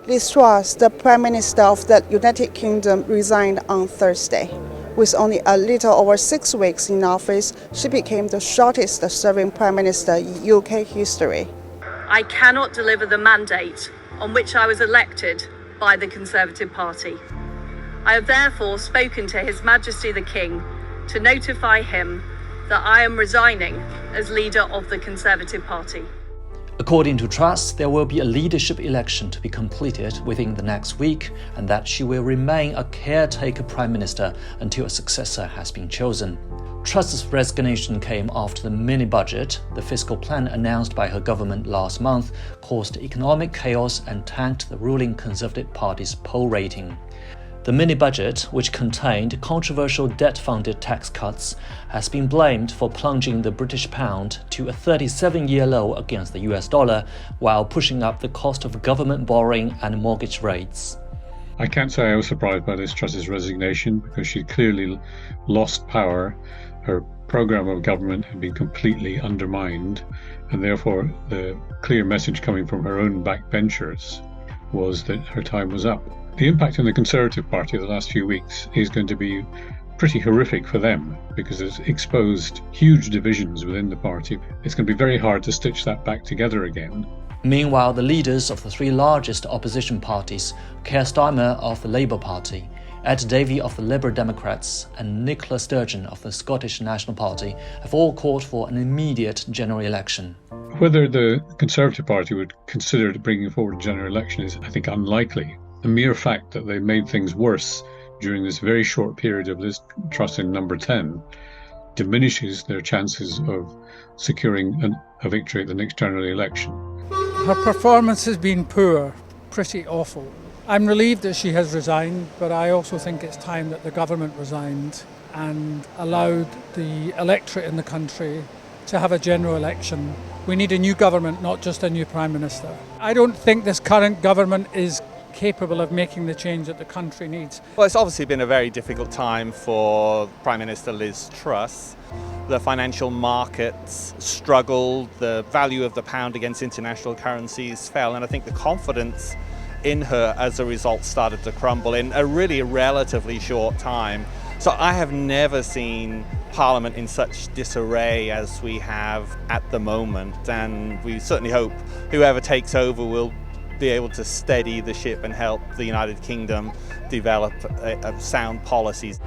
Liz Truss, the Prime Minister of the United Kingdom, resigned on Thursday. With only a little over 6 weeks in office, she became the shortest-serving Prime Minister in UK history. I cannot deliver the mandate on which I was elected by the Conservative Party. I have therefore spoken to His Majesty the King to notify him that I am resigning as leader of the Conservative Party. According to Truss, there will be a leadership election to be completed within the next week, and that she will remain a caretaker prime minister until a successor has been chosen. Truss's resignation came after the mini-budget, the fiscal plan announced by her government last month, caused economic chaos and tanked the ruling Conservative Party's poll rating. The mini-budget, which contained controversial debt-funded tax cuts, has been blamed for plunging the British pound to a 37-year low against the US dollar, while pushing up the cost of government borrowing and mortgage rates. I can't say I was surprised by Liz Truss's resignation because she clearly lost power. Her programme of government had been completely undermined, and therefore the clear message coming from her own backbenchers was that her time was up. The impact on the Conservative Party of the last few weeks is going to be pretty horrific for them because it's exposed huge divisions within the party. It's going to be very hard to stitch that back together again. Meanwhile, the leaders of the three largest opposition parties, Keir Starmer of the Labour Party, Ed Davey of the Liberal Democrats, and Nicola Sturgeon of the Scottish National Party, have all called for an immediate general election. Whether the Conservative Party would consider bringing forward a general election is, I think, unlikely. The mere fact that they made things worse during this very short period of Liz Truss in number 10 diminishes their chances of securing a victory at the next general election. Her performance has been poor, pretty awful. I'm relieved that she has resigned, but I also think it's time that the government resigned and allowed the electorate in the country to have a general election. We need a new government, not just a new Prime Minister. I don't think this current government is capable of making the change that the country needs. Well, it's obviously been a very difficult time for Prime Minister Liz Truss. The financial markets struggled, the value of the pound against international currencies fell, and I think the confidence in her as a result started to crumble in a really relatively short time. So I have never seen Parliament in such disarray as we have at the moment, and we certainly hope whoever takes over will be able to steady the ship and help the United Kingdom develop sound policies.